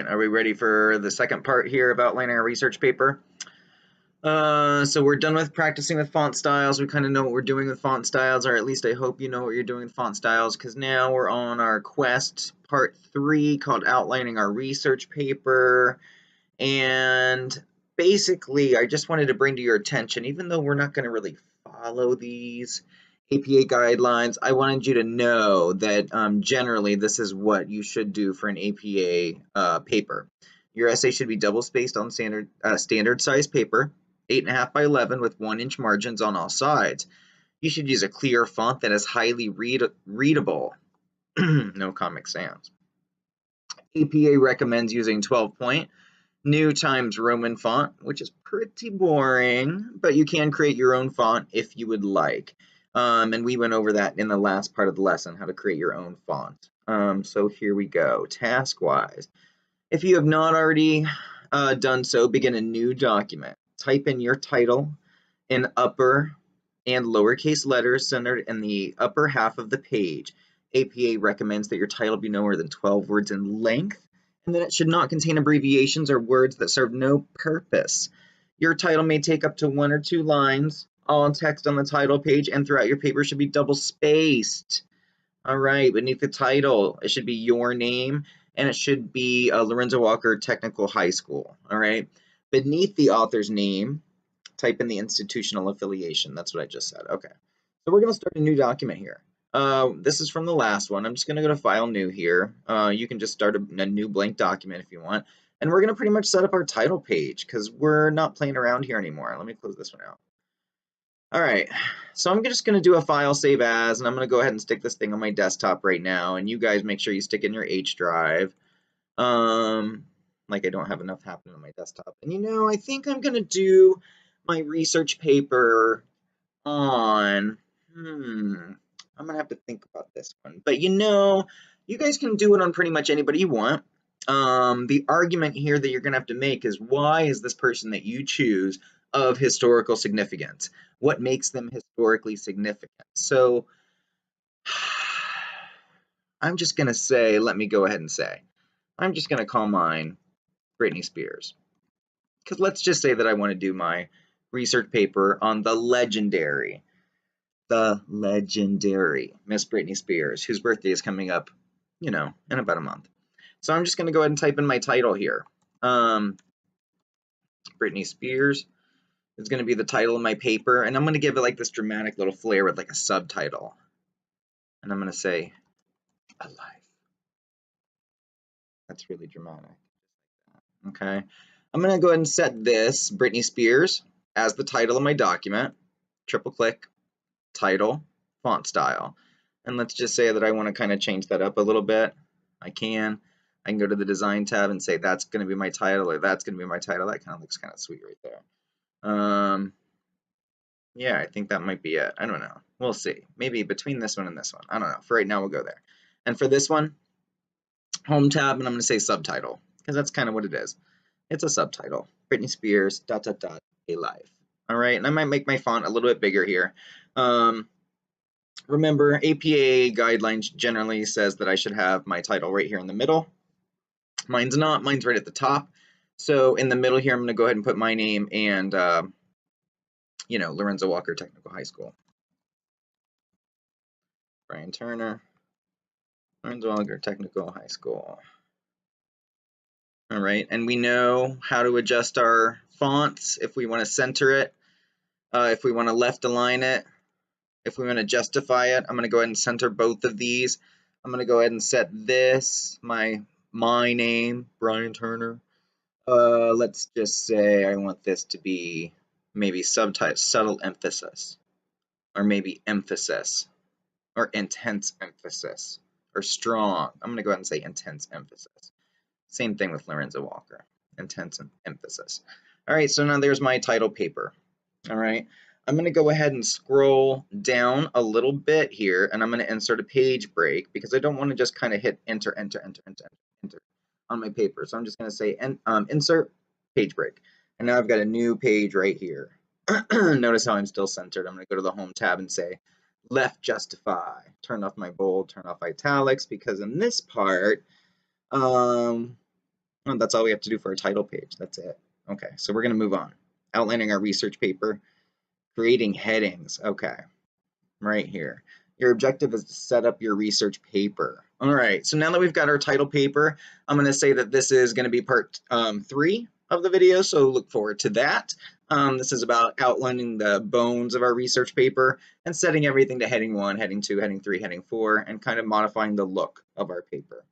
right, are we ready for the second part here of outlining our research paper? So we're done with practicing with font styles. We kind of know what we're doing with font styles, or at least I hope you know what you're doing with font styles, because now we're on our quest part 3 called outlining our research paper. And basically, I just wanted to bring to your attention, even though we're not going to really follow these APA guidelines, I wanted you to know that generally this is what you should do for an APA paper. Your essay should be double spaced on standard size paper, 8.5 by 11 with 1-inch margins on all sides. You should use a clear font that is highly readable. No Comic Sans. APA recommends using 12-point New Times Roman font, which is pretty boring, but you can create your own font if you would like. And we went over that in the last part of the lesson, how to create your own font. So here we go, task-wise. If you have not already done so, begin a new document. Type in your title in upper and lowercase letters centered in the upper half of the page. APA recommends that your title be no more than 12 words in length, and that it should not contain abbreviations or words that serve no purpose. Your title may take up to 1 or 2 lines. All text on the title page and throughout your paper should be double spaced. All right, beneath the title, it should be your name, and it should be Lorenzo Walker Technical High School. All right, beneath the author's name, type in the institutional affiliation. That's what I just said. Okay, so we're going to start a new document here. This is from the last one. I'm just going to go to File, New here. You can just start a new blank document if you want. And we're going to pretty much set up our title page because we're not playing around here anymore. Let me close this one out. All right, so I'm just going to do a file save as, and I'm going to go ahead and stick this thing on my desktop right now. And you guys make sure you stick in your H drive. Like I don't have enough happening on my desktop. And you know, I think I'm going to do my research paper on, I'm going to have to think about this one. But you know, you guys can do it on pretty much anybody you want. The argument here that you're going to have to make is, why is this person that you choose of historical significance? What makes them historically significant? So I'm just going to say, let me go ahead and say, I'm just going to call mine Britney Spears. Because let's just say that I want to do my research paper on the legendary Miss Britney Spears, whose birthday is coming up, you know, in about a month. So I'm just going to go ahead and type in my title here. Britney Spears is going to be the title of my paper, and I'm going to give it like this dramatic little flair with like a subtitle. And I'm going to say, Alive. That's really dramatic. Okay. I'm going to go ahead and set this, Britney Spears, as the title of my document. Triple click, title, font style. And let's just say that I want to kind of change that up a little bit. I can go to the design tab and say that's going to be my title, or that's going to be my title. That kind of looks kind of sweet right there. Yeah, I think that might be it. I don't know. We'll see. Maybe between this one and this one. I don't know. For right now, we'll go there. And for this one, home tab, and I'm going to say subtitle, because that's kind of what it is. It's a subtitle. Britney Spears, ... a life. All right, and I might make my font a little bit bigger here. Remember, APA guidelines generally says that I should have my title right here in the middle. Mine's not. Mine's right at the top. So in the middle here, I'm going to go ahead and put my name and, you know, Lorenzo Walker Technical High School. Brian Turner, Lorenzo Walker Technical High School. All right, and we know how to adjust our fonts if we want to center it, if we want to left align it, if we want to justify it. I'm going to go ahead and center both of these. I'm going to go ahead and set this, my name, Brian Turner. Let's just say I want this to be maybe subtype, subtle emphasis, or maybe emphasis, or intense emphasis, or strong. I'm going to go ahead and say intense emphasis. Same thing with Lorenzo Walker, intense emphasis. All right, so now there's my title paper. All right, I'm going to go ahead and scroll down a little bit here, and I'm going to insert a page break because I don't want to just kind of hit enter on my paper. So I'm just going to say insert page break, and now I've got a new page right here. Notice how I'm still centered. I'm going to go to the home tab and say left justify. Turn off my bold, turn off italics, because in this part, Oh, that's all we have to do for our title page. That's it. Okay, so we're going to move on. Outlining our research paper, creating headings. Okay, right here. Your objective is to set up your research paper. All right, so now that we've got our title paper, I'm going to say that this is going to be part 3 of the video, so look forward to that. This is about outlining the bones of our research paper and setting everything to heading 1, heading 2, heading 3, heading 4, and kind of modifying the look of our paper.